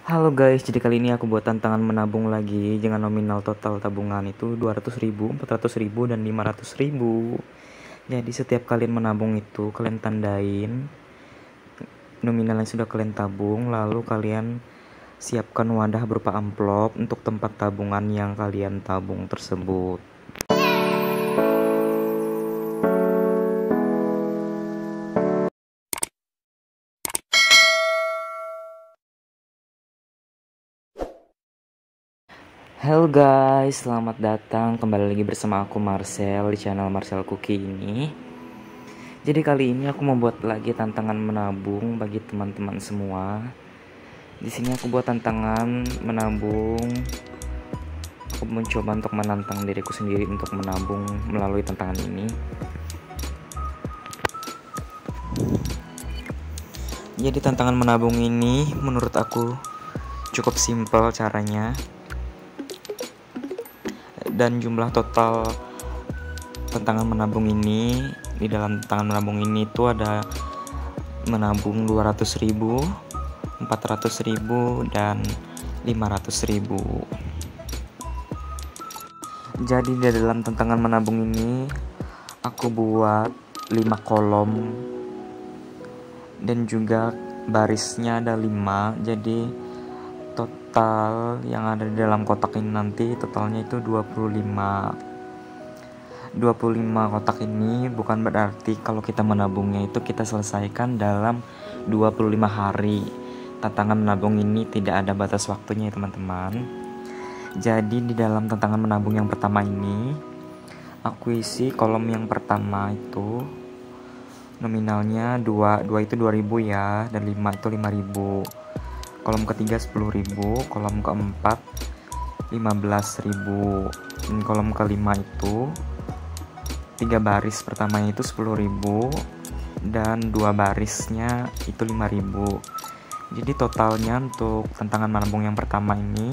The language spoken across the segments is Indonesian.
Halo guys, jadi kali ini aku buat tantangan menabung lagi dengan nominal total tabungan itu 200.000, 400.000, dan 500.000. Jadi setiap kalian menabung itu kalian tandain nominal yang sudah kalian tabung, lalu kalian siapkan wadah berupa amplop untuk tempat tabungan yang kalian tabung tersebut. Halo guys, selamat datang kembali lagi bersama aku Marcel di channel Marcel Cookie ini. Jadi kali ini aku membuat lagi tantangan menabung bagi teman-teman semua. Di sini aku buat tantangan menabung. Aku mencoba untuk menantang diriku sendiri untuk menabung melalui tantangan ini. Jadi tantangan menabung ini menurut aku cukup simpel caranya. Dan jumlah total tantangan menabung ini, di dalam tantangan menabung ini itu ada menabung 200.000, 400.000, dan 500.000. Jadi di dalam tantangan menabung ini aku buat 5 kolom dan juga barisnya ada 5. Jadi total yang ada di dalam kotak ini nanti totalnya itu 25 kotak. Ini bukan berarti kalau kita menabungnya itu kita selesaikan dalam 25 hari. Tantangan menabung ini tidak ada batas waktunya ya teman-teman. Jadi di dalam tantangan menabung yang pertama ini aku isi kolom yang pertama itu nominalnya 2 itu 2.000 ya, dan 5 itu 5.000. Kolom ketiga 10.000, kolom keempat 15.000. Dan kolom kelima itu 3 baris pertamanya itu 10.000 dan 2 barisnya itu 5.000. Jadi totalnya untuk tantangan menabung yang pertama ini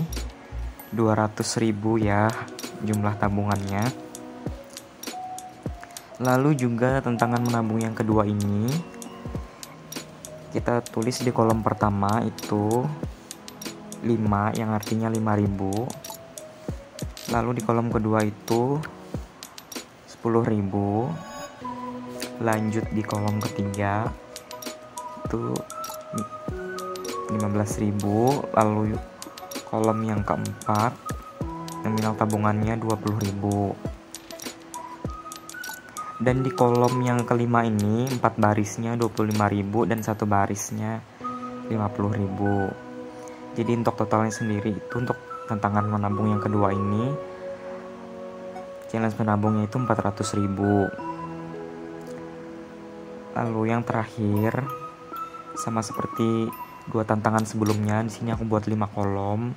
200.000 ya jumlah tabungannya. Lalu juga tantangan menabung yang kedua ini kita tulis di kolom pertama itu 5 yang artinya 5.000. Lalu di kolom kedua itu 10.000. Lanjut di kolom ketiga itu 15.000. Lalu kolom yang keempat nominal tabungannya 20.000. Dan di kolom yang kelima ini 4 barisnya 25.000 dan 1 barisnya 50.000. Jadi untuk totalnya sendiri itu untuk tantangan menabung yang kedua ini challenge menabungnya itu 400.000. Lalu yang terakhir sama seperti dua tantangan sebelumnya, di sini aku buat 5 kolom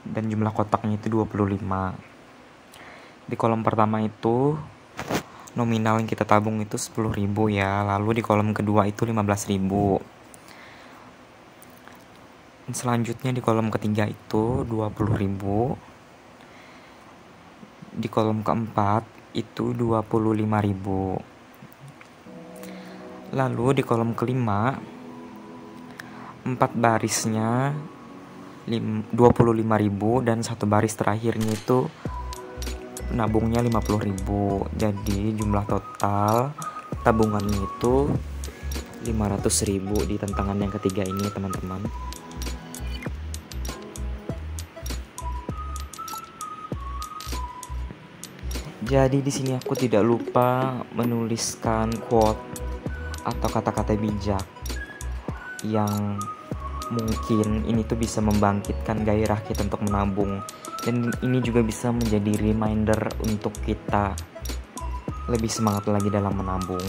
dan jumlah kotaknya itu 25. Di kolom pertama itu nominal yang kita tabung itu 10.000 ya. Lalu di kolom kedua itu 15.000. Dan selanjutnya di kolom ketiga itu 20.000. Di kolom keempat itu 25.000. Lalu di kolom kelima 4 barisnya 25.000 dan 1 baris terakhirnya itu nabungnya 50.000. Jadi jumlah total tabungannya itu 500.000 di tantangan yang ketiga ini teman-teman. Jadi di sini aku tidak lupa menuliskan quote atau kata-kata bijak yang mungkin ini tuh bisa membangkitkan gairah kita untuk menabung, dan ini juga bisa menjadi reminder untuk kita lebih semangat lagi dalam menabung.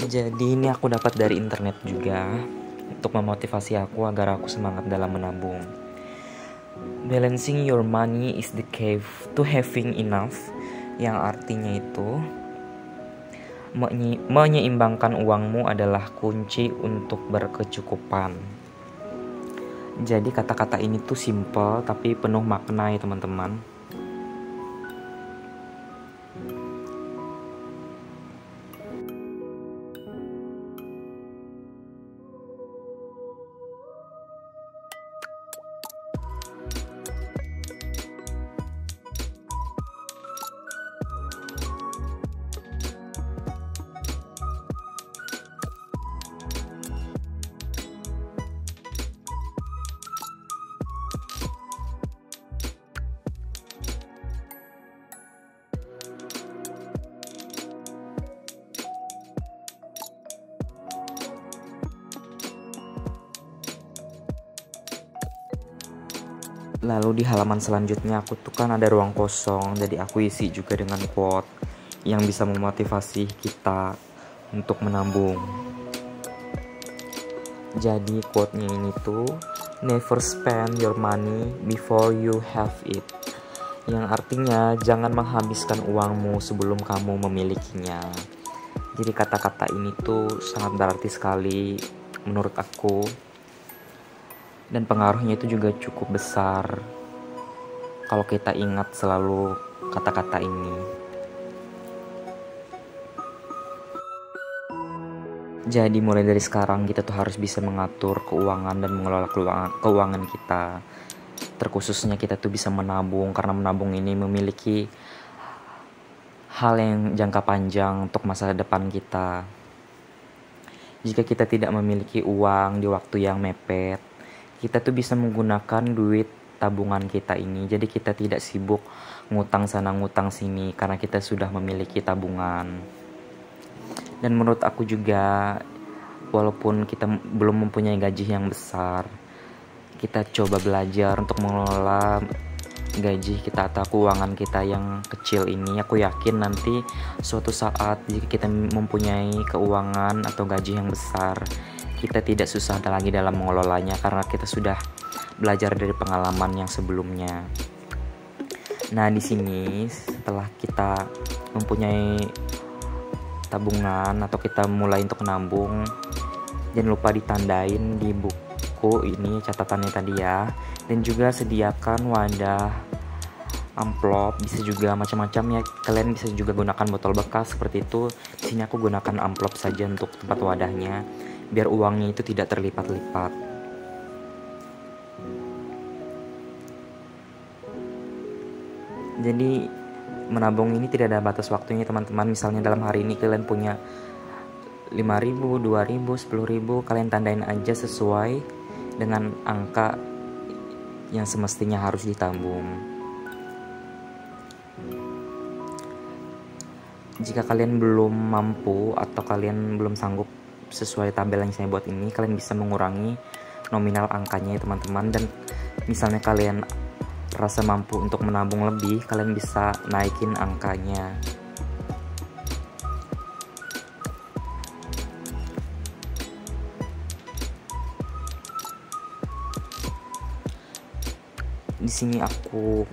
Jadi ini aku dapat dari internet juga untuk memotivasi aku agar aku semangat dalam menabung. Balancing your money is the key to having enough, yang artinya itu menyeimbangkan uangmu adalah kunci untuk berkecukupan. Jadi kata-kata ini tuh simple tapi penuh makna ya teman-teman. Lalu di halaman selanjutnya aku tuh kan ada ruang kosong, jadi aku isi juga dengan quote yang bisa memotivasi kita untuk menabung. Jadi quote-nya ini tuh, never spend your money before you have it. Yang artinya jangan menghabiskan uangmu sebelum kamu memilikinya. Jadi kata-kata ini tuh sangat berarti sekali menurut aku, dan pengaruhnya itu juga cukup besar kalau kita ingat selalu kata-kata ini. Jadi mulai dari sekarang kita tuh harus bisa mengatur keuangan dan mengelola keuangan kita. Terkhususnya kita tuh bisa menabung, karena menabung ini memiliki hal yang jangka panjang untuk masa depan kita. Jika kita tidak memiliki uang di waktu yang mepet, kita tuh bisa menggunakan duit tabungan kita ini. Jadi kita tidak sibuk ngutang sana ngutang sini karena kita sudah memiliki tabungan. Dan menurut aku juga, walaupun kita belum mempunyai gaji yang besar, kita coba belajar untuk mengelola gaji kita atau keuangan kita yang kecil ini. Aku yakin nanti suatu saat jika kita mempunyai keuangan atau gaji yang besar, kita tidak susah lagi dalam mengelolanya karena kita sudah belajar dari pengalaman yang sebelumnya. Nah, di sini setelah kita mempunyai tabungan atau kita mulai untuk menabung, jangan lupa ditandain di buku ini catatannya tadi ya. Dan juga sediakan wadah amplop, bisa juga macam-macam ya. Kalian bisa juga gunakan botol bekas seperti itu. Di sini aku gunakan amplop saja untuk tempat wadahnya, biar uangnya itu tidak terlipat-lipat. Jadi menabung ini tidak ada batas waktunya teman-teman. Misalnya dalam hari ini kalian punya 5.000, 2.000, 10.000, kalian tandain aja sesuai dengan angka yang semestinya harus ditabung. Jika kalian belum mampu atau kalian belum sanggup sesuai tabel yang saya buat ini, kalian bisa mengurangi nominal angkanya ya teman-teman. Dan misalnya kalian rasa mampu untuk menabung lebih, kalian bisa naikin angkanya. Di sini aku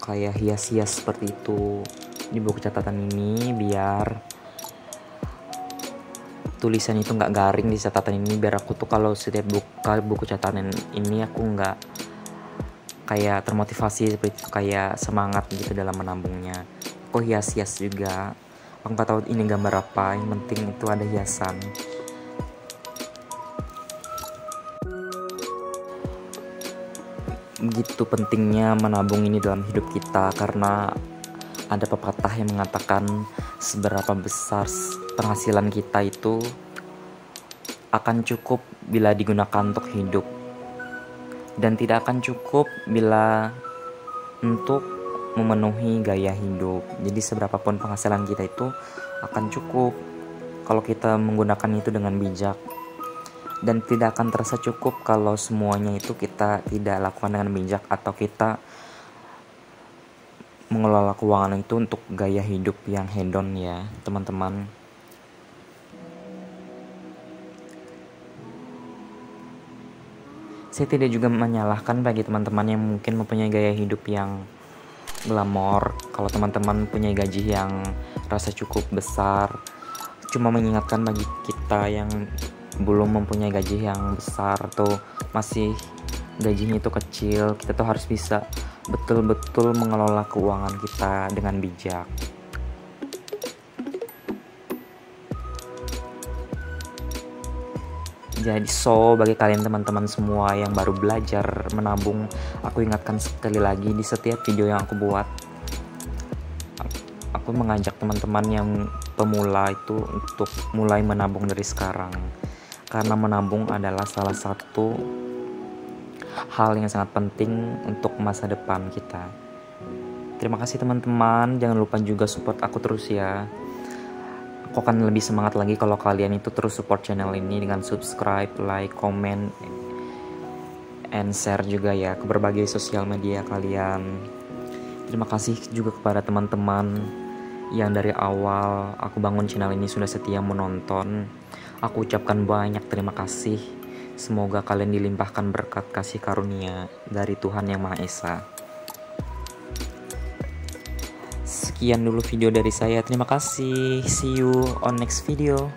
kayak hias-hias seperti itu di buku catatan ini, biar tulisan itu nggak garing di catatan ini, biar aku tuh kalau setiap buka buku catatan ini aku nggak kayak termotivasi seperti itu, kayak semangat gitu dalam menabungnya. Aku hias-hias juga, aku nggak tahu ini gambar apa, yang penting itu ada hiasan. Begitu pentingnya menabung ini dalam hidup kita, karena ada pepatah yang mengatakan seberapa besar penghasilan kita itu akan cukup bila digunakan untuk hidup, dan tidak akan cukup bila untuk memenuhi gaya hidup. Jadi seberapapun penghasilan kita itu akan cukup kalau kita menggunakan itu dengan bijak, dan tidak akan terasa cukup kalau semuanya itu kita tidak lakukan dengan bijak atau kita mengelola keuangan itu untuk gaya hidup yang hedon ya teman-teman. Saya tidak juga menyalahkan bagi teman-teman yang mungkin mempunyai gaya hidup yang glamor. Kalau teman-teman punya gaji yang rasa cukup besar, cuma mengingatkan bagi kita yang belum mempunyai gaji yang besar atau masih gajinya itu kecil, kita tuh harus bisa betul-betul mengelola keuangan kita dengan bijak. Jadi bagi kalian teman-teman semua yang baru belajar menabung, aku ingatkan sekali lagi di setiap video yang aku buat, aku mengajak teman-teman yang pemula itu untuk mulai menabung dari sekarang, karena menabung adalah salah satu hal yang sangat penting untuk masa depan kita. Terima kasih teman-teman, jangan lupa juga support aku terus ya. Aku akan lebih semangat lagi kalau kalian itu terus support channel ini dengan subscribe, like, comment, and share juga ya ke berbagai sosial media kalian. Terima kasih juga kepada teman-teman yang dari awal aku bangun channel ini sudah setia menonton. Aku ucapkan banyak terima kasih. Semoga kalian dilimpahkan berkat kasih karunia dari Tuhan Yang Maha Esa. Sekian dulu video dari saya. Terima kasih. See you on next video.